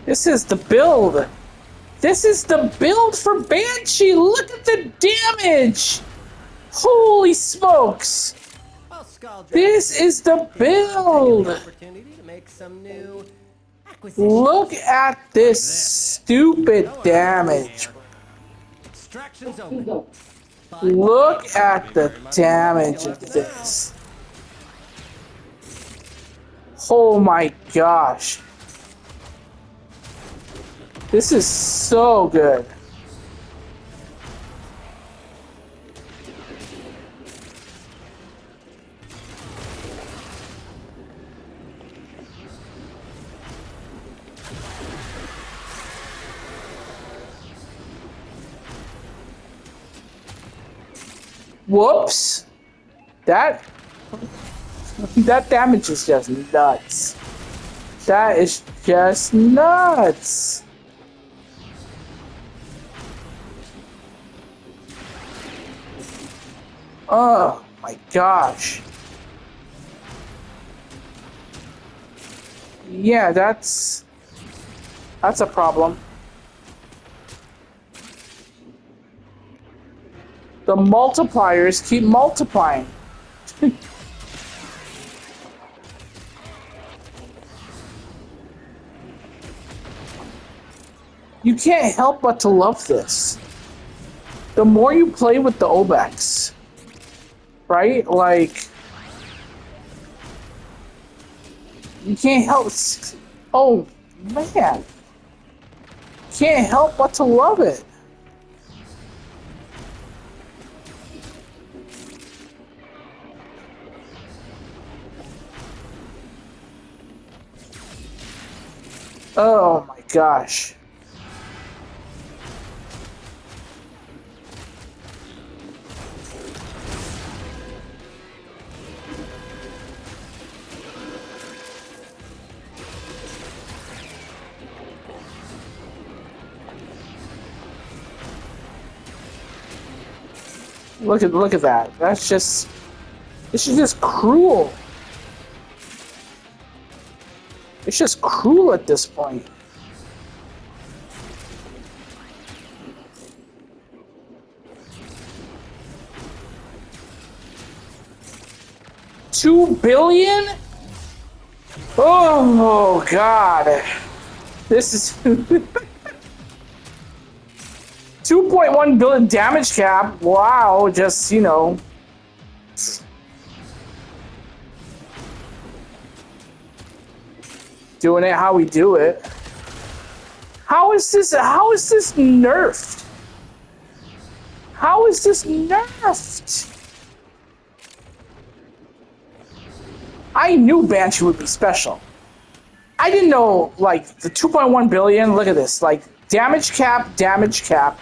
This is the build. This is the build for Banshee. Look at the damage. Holy smokes. This is the build. Look at this stupid damage. Look at the damage of this. Oh my gosh. This is so good. Whoops. That damage is just nuts. That is just nuts. Oh my gosh. Yeah, that's a problem. The multipliers keep multiplying. You can't help but to love this. The more you play with the OBEX, right? Like, you can't help. Oh man, can't help but to love it. Oh my gosh. Look at that. That's just, this is just cruel. It's just cruel at this point. $2 billion? Oh God. This is 2.1 billion damage cap. Wow, just, you know. Doing it how we do it. How is this nerfed? How is this nerfed? I knew Banshee would be special. I didn't know, like, the 2.1 billion, look at this, like, damage cap,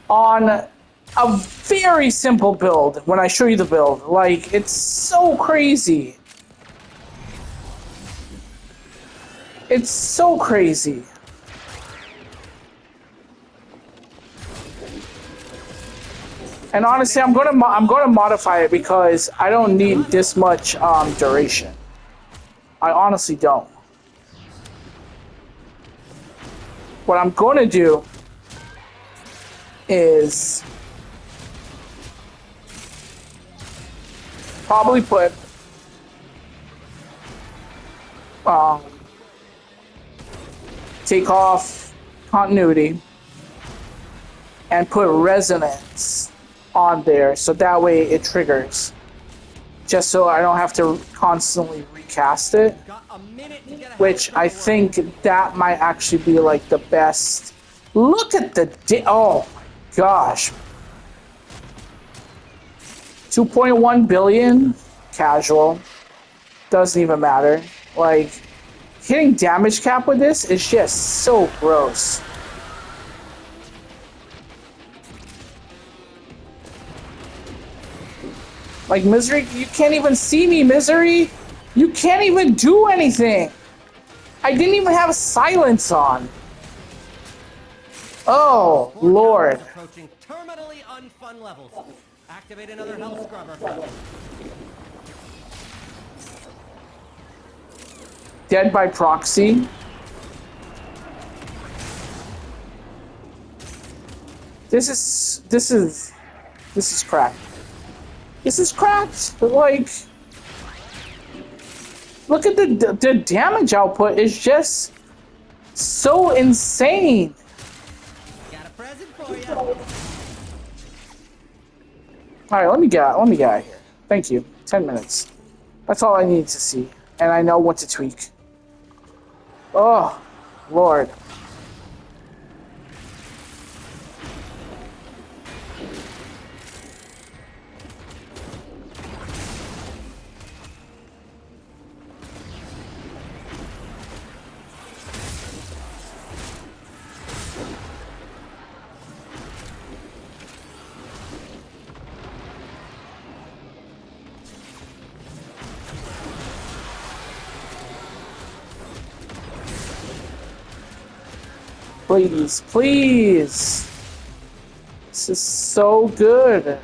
on a very simple build when I show you the build. Like, it's so crazy. It's so crazy. And honestly, I'm gonna modify it because I don't need this much duration. I honestly don't. what I'm going to do is probably put take off continuity and put resonance on there so that way it triggers. Just so I don't have to constantly recast it. Which I think that might actually be like the best. Look at the oh my gosh. 2.1 billion casual. Doesn't even matter. Like hitting damage cap with this is just so gross. Like, Misery, you can't even see me, Misery! You can't even do anything! I didn't even have silence on! Oh, Lord. Approaching terminally unfun levels. Activate another health scrubber. Dead by proxy. This is cracked. This is cracked. Like, look at the damage output is just so insane. Got a present for you. All right, let me get out of here. Thank you. 10 minutes. That's all I need to see, and I know what to tweak. Oh, Lord. Please, please. This is so good.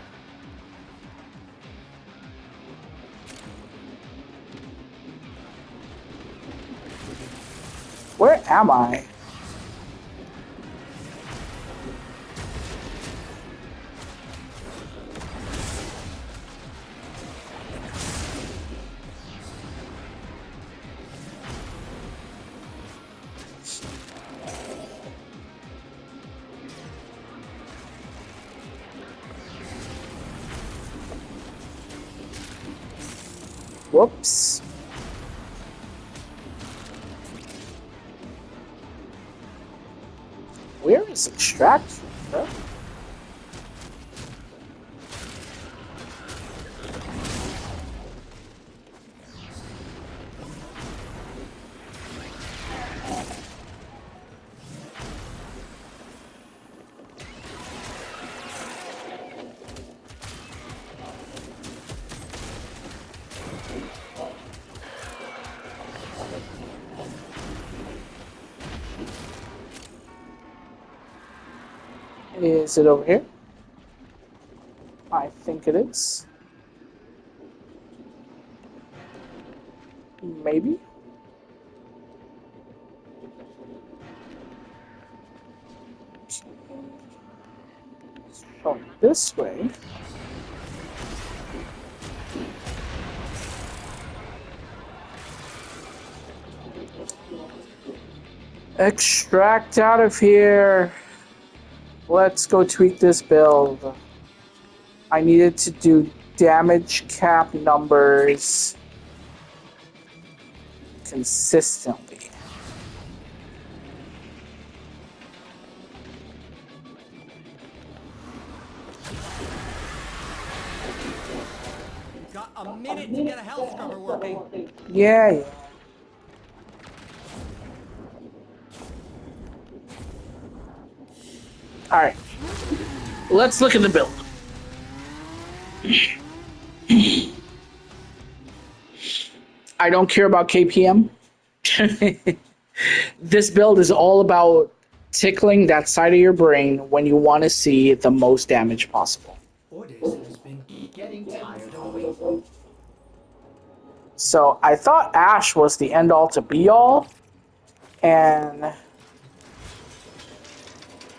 Where am I? Whoops. Where is extract? Bro? Is it over here? I think it is. Maybe. Going this way. Extract out of here. Let's go tweak this build. I needed to do damage cap numbers consistently. Got a minute to get a health scrubber working. Yeah. Alright. Let's look at the build. I don't care about KPM. This build is all about tickling that side of your brain when you want to see the most damage possible. Orders has been getting tired of waiting. So I thought Ash was the end all to be all, and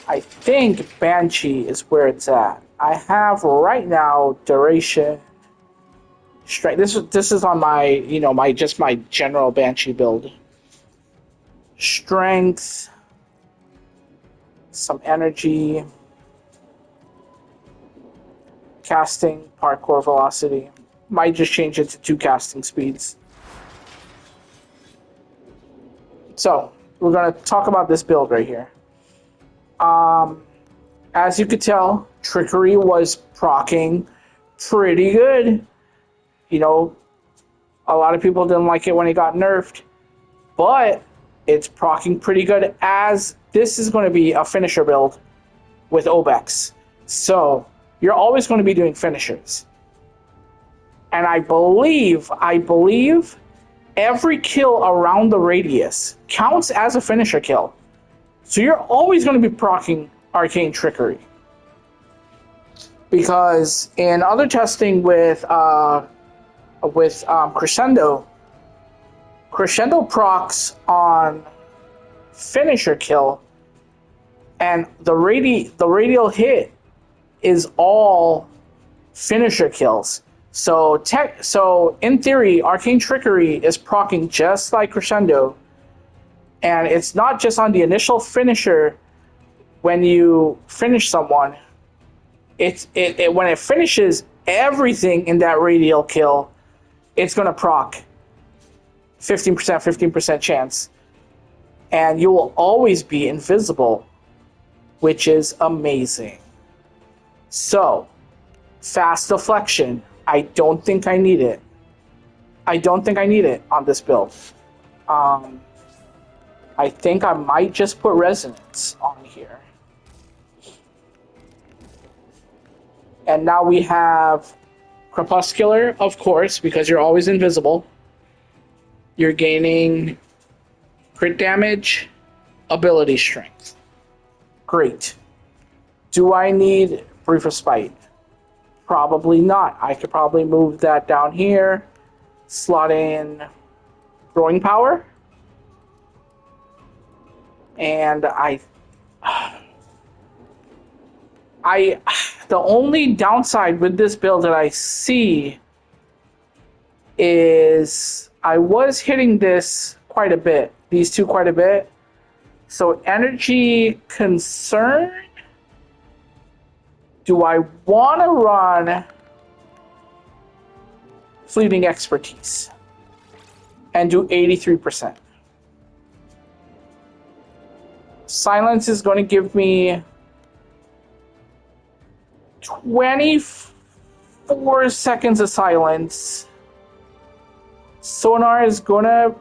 I think Banshee is where it's at. I have right now duration, strength. This is on my my general Banshee build. Strength, some energy, casting, parkour velocity. Might just change it to 2 casting speeds. So we're gonna talk about this build right here. As you could tell, Trickery was proccing pretty good. You know, a lot of people didn't like it when it got nerfed, but it's proccing pretty good, as this is going to be a finisher build with OBEX. So you're always going to be doing finishers. And I believe every kill around the radius counts as a finisher kill. So you're always going to be proccing Arcane Trickery. Because in other testing with Crescendo procs on finisher kill, and the radial hit is all finisher kills. So in theory, Arcane Trickery is proccing just like Crescendo, and it's not just on the initial finisher when you finish someone. It when it finishes everything in that radial kill, it's gonna proc 15% chance, and you will always be invisible, which is amazing. So fast deflection, I don't think I need it. I don't think I need it on this build. I think I might just put resonance on here. And now we have Crepuscular, of course, because you're always invisible. You're gaining crit damage, ability strength. Great. Do I need Brief Respite? Probably not. I could probably move that down here, slot in Growing Power, and the only downside with this build that I see is I was hitting this quite a bit, these two quite a bit. So energy concern, do I want to run Fleeting Expertise and do 83%? Silence is going to give me 24 seconds of silence. Sonar is going to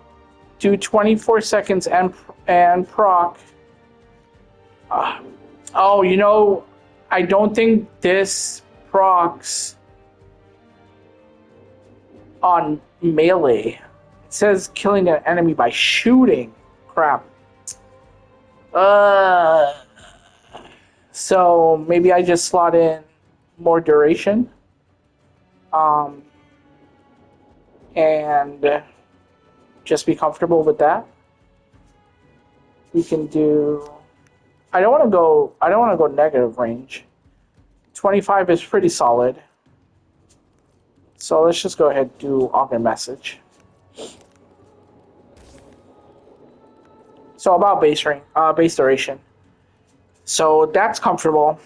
do 24 seconds and proc. Oh, you know, I don't think this procs on melee. It says killing an enemy by shooting. Crap. So maybe I just slot in more duration. And just be comfortable with that. We can do. I don't want to go negative range. 25 is pretty solid. So let's just go ahead and do Augment Message. So about base duration. So that's comfortable.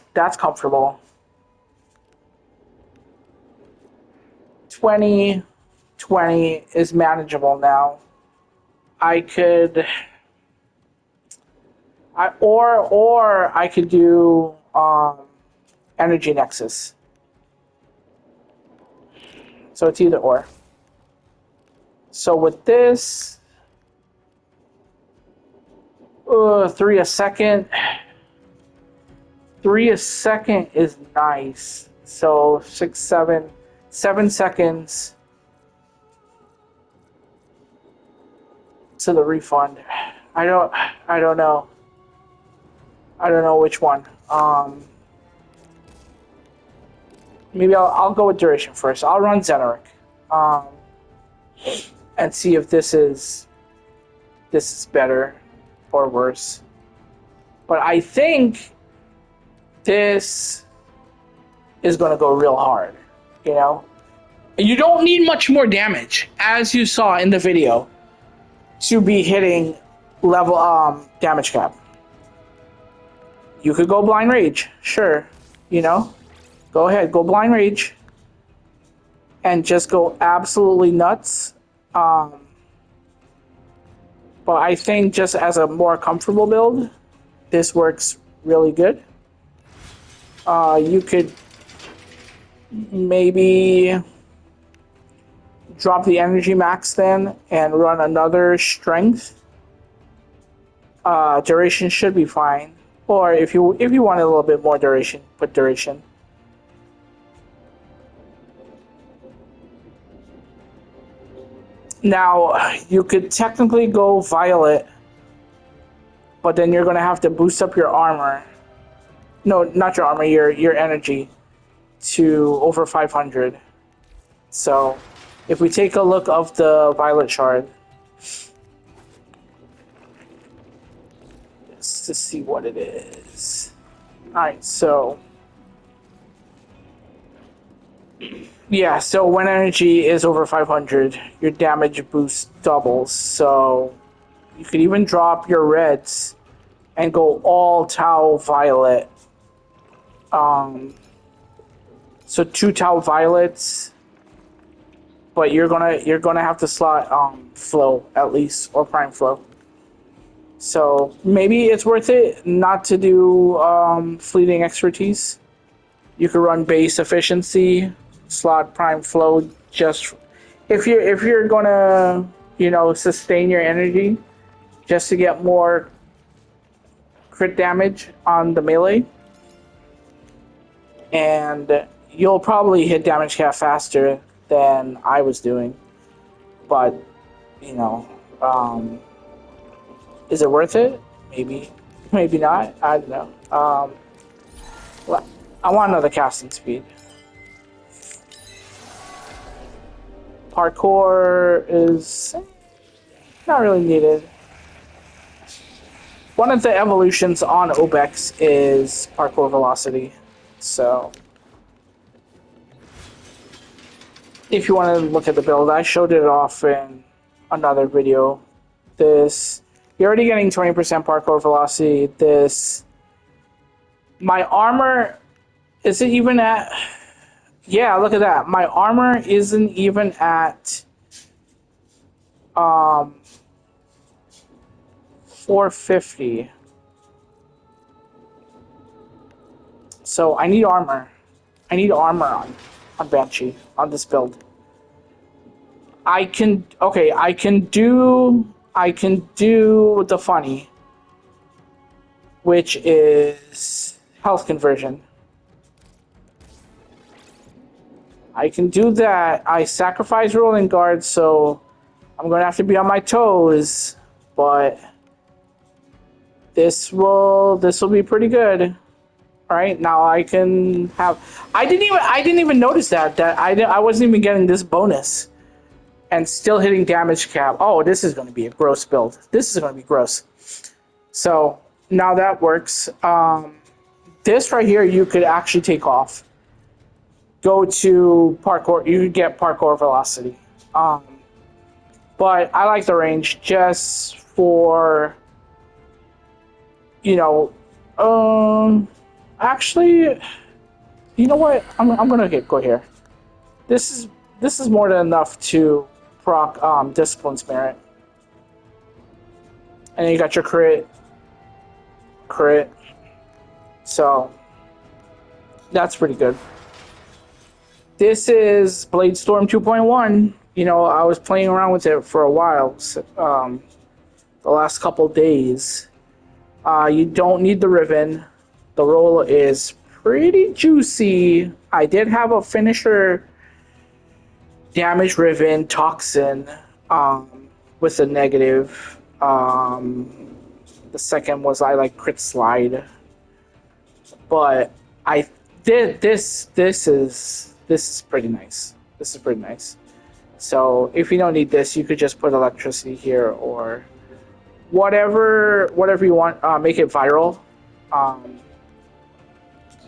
20 is manageable now. I could I could do Energy Nexus. So it's either or. So with this, 3 a second. 3 a second is nice. So 7 seconds to the refund. I don't know. I don't know which one. Maybe I'll go with duration first. I'll run Xenoric, and see if this is better or worse. But I think this is going to go real hard, you know? You don't need much more damage, as you saw in the video, to be hitting level damage cap. You could go blind rage, sure, you know? Go ahead, go blind rage. And just go absolutely nuts. But I think just as a more comfortable build, this works really good. You could maybe drop the energy max then and run another strength. Duration should be fine. Or if you want a little bit more duration, put duration. Now, you could technically go violet, but then you're going to have to boost up your armor. No, not your armor, your energy to over 500. So, if we take a look of the violet shard, just to see what it is. Alright, so yeah, so when energy is over 500, your damage boost doubles. So you could even drop your reds and go all Tau Violet. So 2 Tau Violets, but you're gonna have to slot Flow at least, or Prime Flow. So maybe it's worth it not to do Fleeting Expertise. You could run base efficiency, slot Prime Flow, just if you're gonna, you know, sustain your energy just to get more crit damage on the melee. And you'll probably hit damage cap faster than I was doing. But, you know, is it worth it? Maybe. Maybe not. I don't know. I want another casting speed. Parkour is not really needed. One of the evolutions on OBEX is parkour velocity. So, if you want to look at the build, I showed it off in another video. You're already getting 20% parkour velocity. My armor isn't even at, yeah, look at that. My armor isn't even at 450. So I need armor. I need armor on Banshee, on this build. I can do the funny, which is health conversion. I can do that. I sacrifice rolling guard, so I'm gonna have to be on my toes, but this will be pretty good. All right, now I can have. I didn't even notice that I wasn't even getting this bonus, and still hitting damage cap. Oh, this is going to be a gross build. This is going to be gross. So now that works. This right here you could actually take off. Go to parkour. You could get parkour velocity. But I like the range just for, you know, actually, you know what? I'm gonna go here. This is more than enough to proc Discipline's Merit. And then you got your crit. So that's pretty good. This is Blade Storm 2.1. You know, I was playing around with it for a while. The last couple days. You don't need the Riven. The roll is pretty juicy. I did have a finisher damage Riven Toxin with a negative. The second was I like crit slide. But I did this is pretty nice. This is pretty nice. So if you don't need this, you could just put electricity here or whatever you want. Make it viral.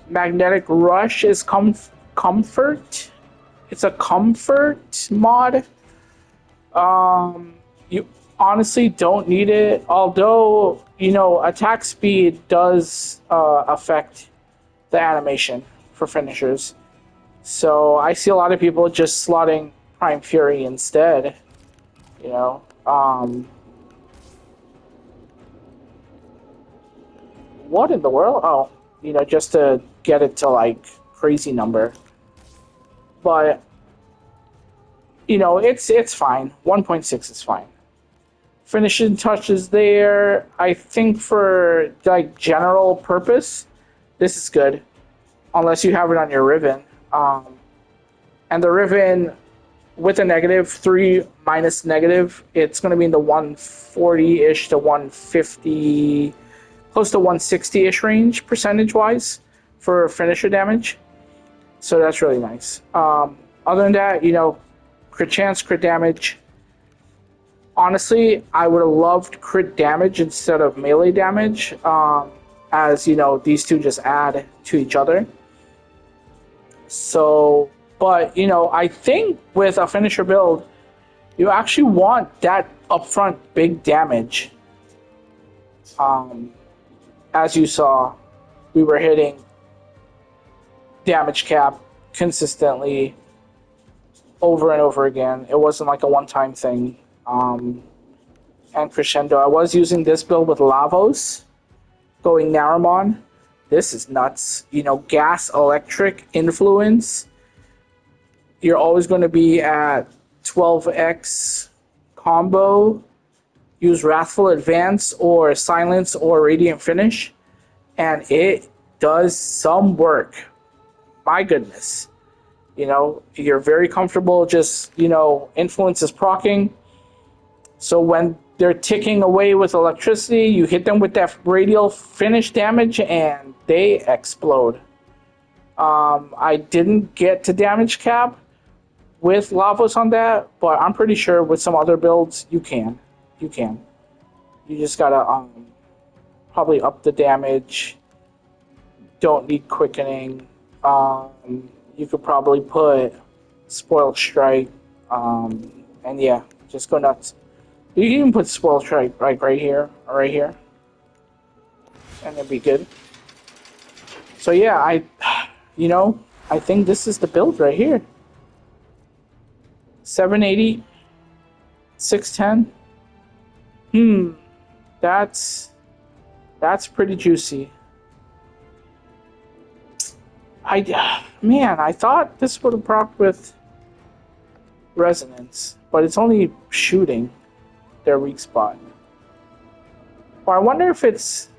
Magnetic Rush is comfort. It's a comfort mod. You honestly don't need it, although, you know, attack speed does affect the animation for finishers. So I see a lot of people just slotting Prime Fury instead, you know. What in the world? Oh, you know, just to get it to like crazy number. But you know, it's fine. 1.6 is fine. Finishing touches there. I think for like general purpose, this is good, unless you have it on your Riven. And the Riven with a negative 3 minus negative, it's going to be in the 140-ish to 150, close to 160-ish range percentage wise for finisher damage. So that's really nice. Other than that, you know, crit chance, crit damage. Honestly, I would have loved crit damage instead of melee damage, as you know, these two just add to each other. So, but you know, I think with a finisher build, you actually want that upfront big damage. As you saw, we were hitting damage cap consistently over and over again. It wasn't like a one-time thing. And Crescendo, I was using this build with Lavos, going Naramon. This is nuts. You know, gas electric influence. You're always going to be at 12x combo. Use Wrathful Advance or Silence or Radiant Finish. And it does some work. My goodness. You know, you're very comfortable just, you know, influence is proccing. So when they're ticking away with electricity, you hit them with that radial finish damage and they explode. I didn't get to damage cap with Lavos on that, but I'm pretty sure with some other builds you can. You can. You just gotta probably up the damage. Don't need quickening. You could probably put Spoiled Strike. And yeah, just go nuts. You can even put Spoiled Strike right here or right here. And it'd be good. So yeah, I think this is the build right here. 780, 610. That's pretty juicy. I thought this would have procced with Resonance, but it's only shooting their weak spot. Or I wonder if it's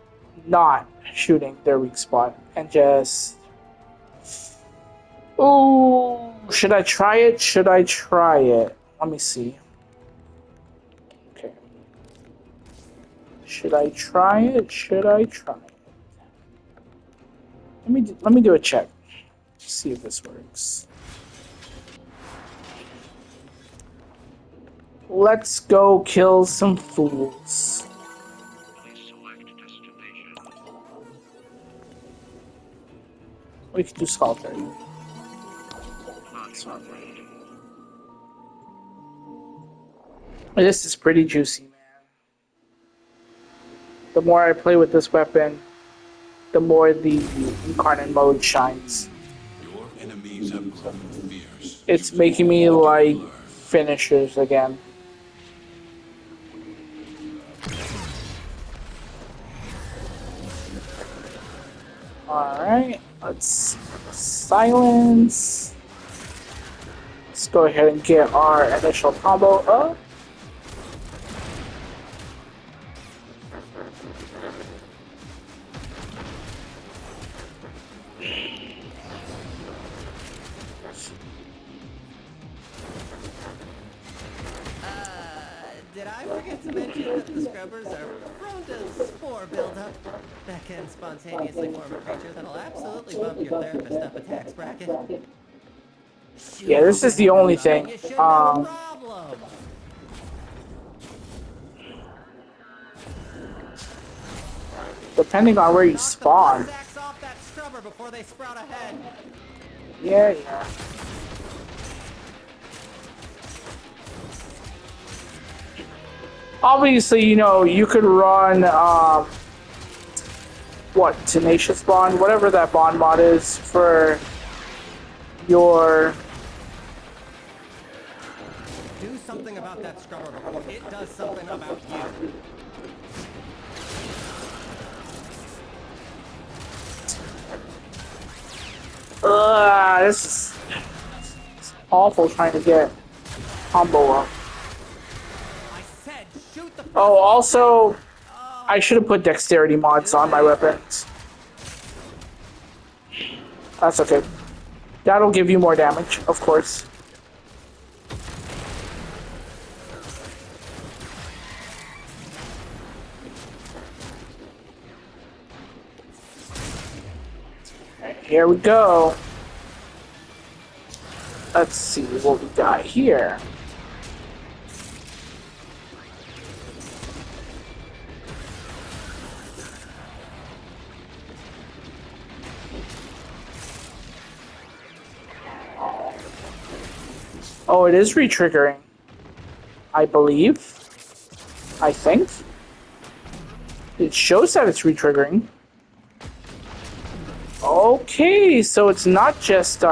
not shooting their weak spot and just... Ooh, should I try it? Should I try it? Let me see. Okay. Should I try it? Should I try it? Let me do a check. See if this works. Let's go kill some fools. We can do Sculptor. This is pretty juicy, man. The more I play with this weapon, the more the incarnate mode shines. Your enemies have grown fierce. It's making me like finishers again. Alright, let's silence. Let's go ahead and get our initial combo up. Did I forget to mention that the scrubbers are prone to spore buildup? That can spontaneously form a creature that'll absolutely bump your therapist up a tax bracket. Yeah, this is the only thing. You should have a problem. Depending on where you spawn. Sacks off that scrubber scrubber before they sprout ahead. Yeah, yeah. Obviously, you know, you could run, what, Tenacious Bond? Whatever that bond mod is for your... Do something about that scrubber before it does something about you. This is it's awful trying to get combo up. I said shoot the Oh, also, I should have put dexterity mods on my weapons. That's okay. That'll give you more damage, of course. Here we go. Let's see what we got here. Oh, it is re-triggering. I believe. I think. It shows that it's re-triggering. Okay, so it's not just,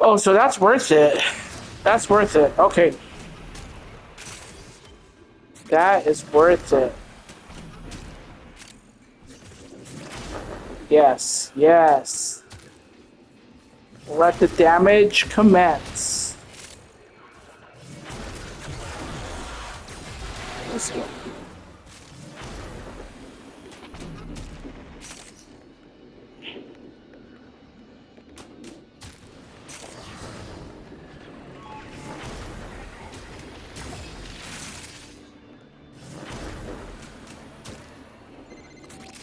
Oh, so that's worth it. That's worth it. Okay. That is worth it. Yes, yes. Let the damage commence. Let's go.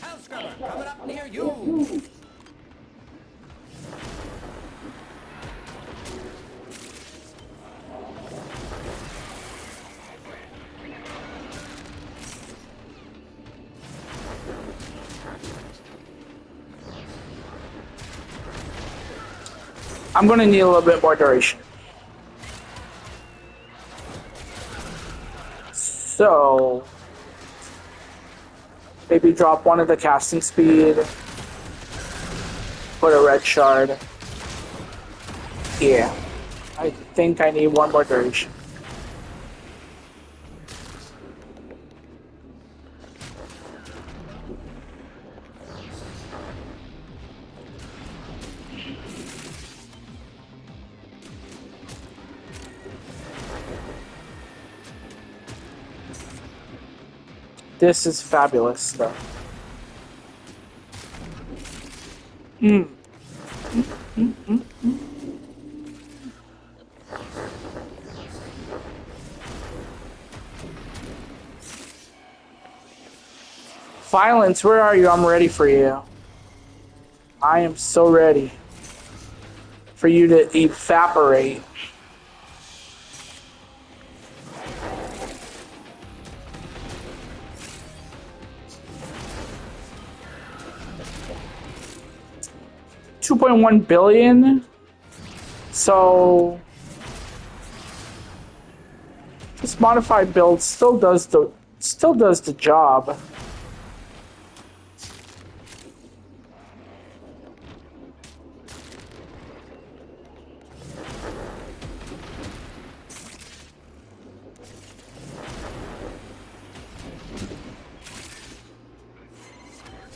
Hell scrubber coming up near you. I'm gonna need a little bit more duration. So maybe drop one of the casting speed. Put a red shard. Yeah. I think I need one more duration. This is fabulous though. Violence, where are you? I'm ready for you. I am so ready for you to evaporate. $2.1 billion. So this modified build still does the job.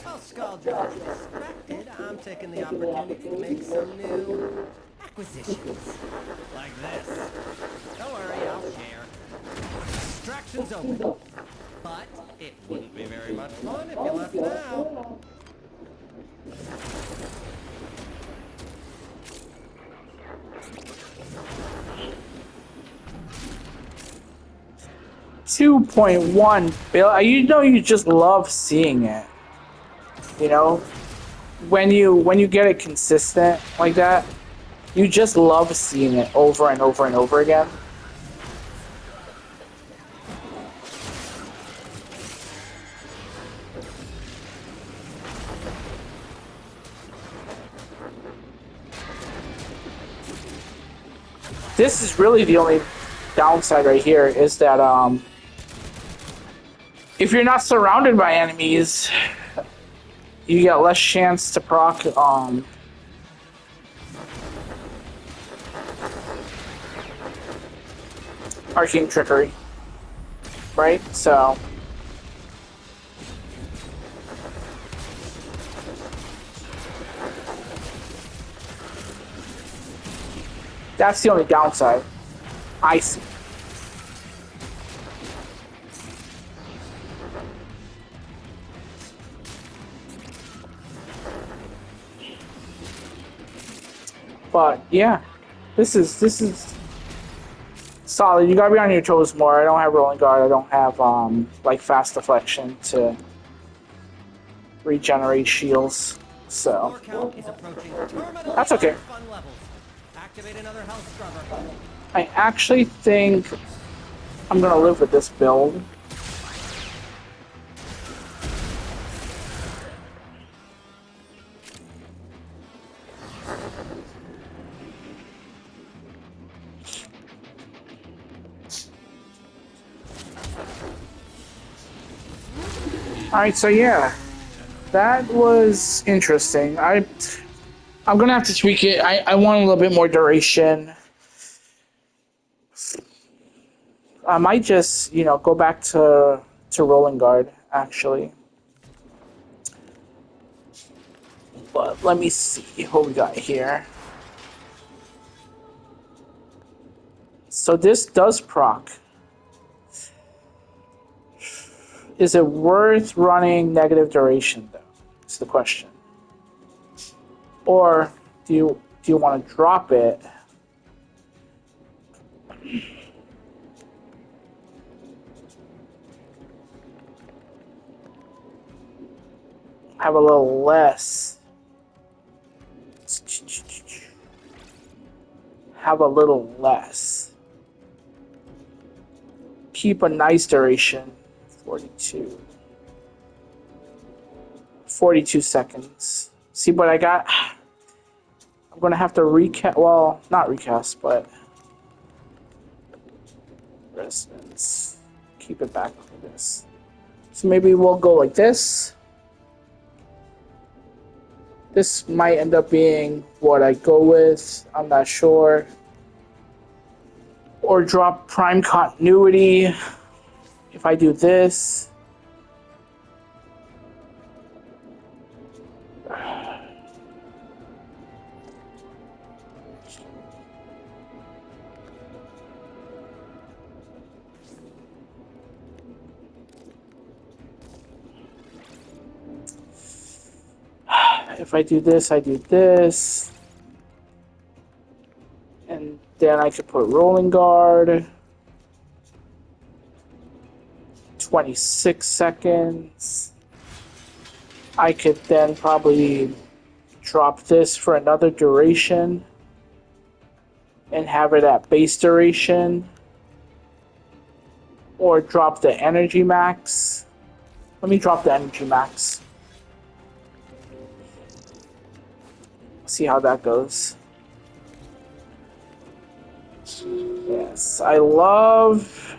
Well, Skulljaws distracted, I'm taking the opportunity to make some new acquisitions. Like this. Don't worry, I'll share. Distractions open. But it wouldn't be very much fun if you left now. $2.1 billion. You know, you just love seeing it. You know, when you get it consistent like that, you just love seeing it over and over and over again. this is really the only downside right here is that if you're not surrounded by enemies, you get less chance to proc arcane trickery, right? So that's the only downside I see. But yeah, this is solid. You gotta be on your toes more. I don't have rolling guard. I don't have like fast deflection to regenerate shields. So Floor count is approaching terminally that's okay. fun levels. Activate another health scrubber. I actually think I'm gonna live with this build. Alright, so yeah. That was interesting. I'm gonna have to tweak it. I want a little bit more duration. I might just, you know, go back to rolling guard actually. But let me see what we got here. So this does proc. Is it worth running negative duration though? Is the question. Or do you want to drop it? Have a little less. Have a little less. Keep a nice duration. 42. 42 seconds. See what I got? I'm gonna have to recast. Well, not recast, but resonance. Keep it back like this. So maybe we'll go like this. This might end up being what I go with. I'm not sure. Or drop prime continuity if I do this. If I do this, I do this. And then I could put rolling guard. 26 seconds. I could then probably drop this for another duration and have it at base duration. Or drop the energy max. Let me drop the energy max. See how that goes. Yes, I love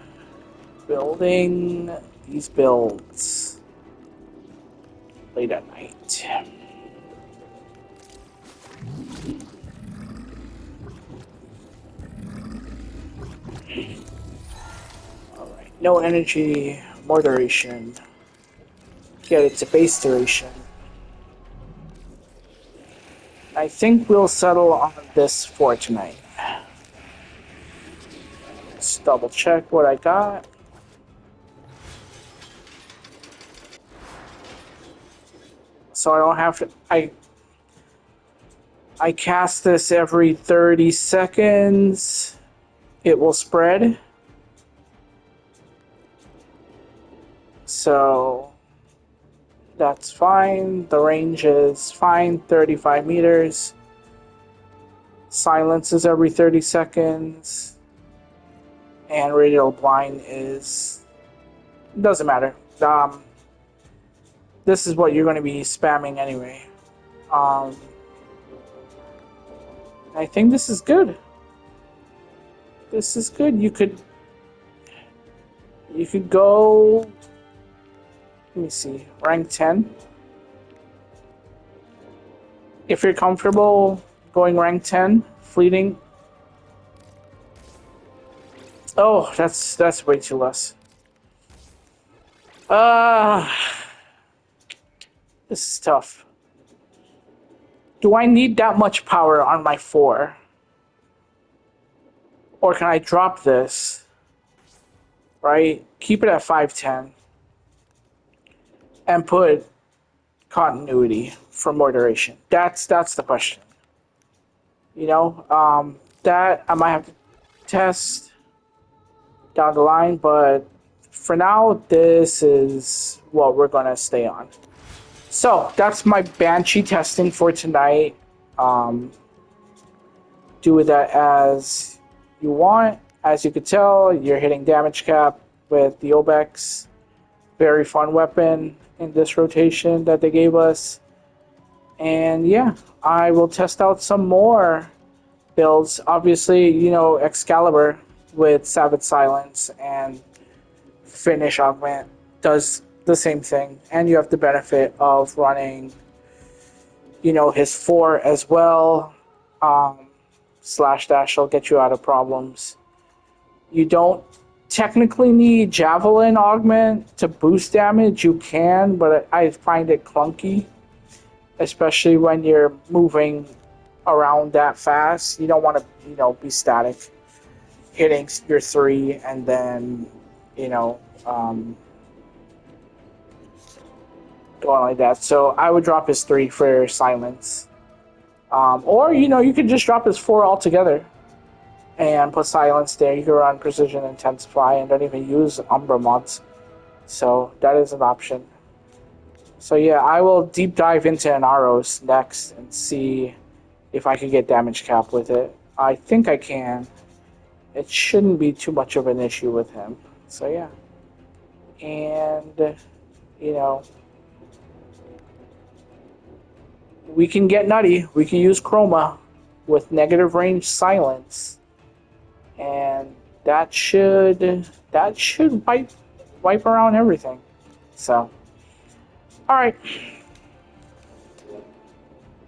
building these builds late at night. Alright, no energy, more duration. Get it to base duration. I think we'll settle on this for tonight. Let's double check what I got. So I don't have to. I cast this every 30 seconds. It will spread. So that's fine. The range is fine, 35 meters. Silence is every 30 seconds. And radial blind is... doesn't matter. This is what you're going to be spamming anyway. I think this is good. This is good. You could go. Let me see. Rank 10. If you're comfortable going rank 10, fleeting. Oh, that's way too less. Uh, this is tough. Do I need that much power on my 4? Or can I drop this? Right? Keep it at 510. And put continuity for more duration. That's the question. You know, that I might have to test down the line, but for now, this is what we're gonna stay on. So that's my Banshee testing for tonight. Um, do with that as you want. As you could tell, you're hitting damage cap with the OBEX. Very fun weapon in this rotation that they gave us. And yeah, I will test out some more builds. Obviously, you know, Excalibur with Savage Silence and Finish Augment does the same thing. And you have the benefit of running, you know, his 4 as well. Slash Dash will get you out of problems. You don't technically need Javelin Augment to boost damage. You can, but I find it clunky, especially when you're moving around that fast. You don't want to, you know, be static, hitting your 3 and then, you know, going like that. So I would drop his 3 for silence. Or, you know, you could just drop his 4 altogether and put silence there. You can run precision intensify and don't even use Umbra mods. So that is an option. So yeah, I will deep dive into Anaros next and see if I can get damage cap with it. I think I can. It shouldn't be too much of an issue with him. So yeah. And, you know, we can get nutty. We can use Chroma with negative range silence. And that should wipe around everything. So, all right.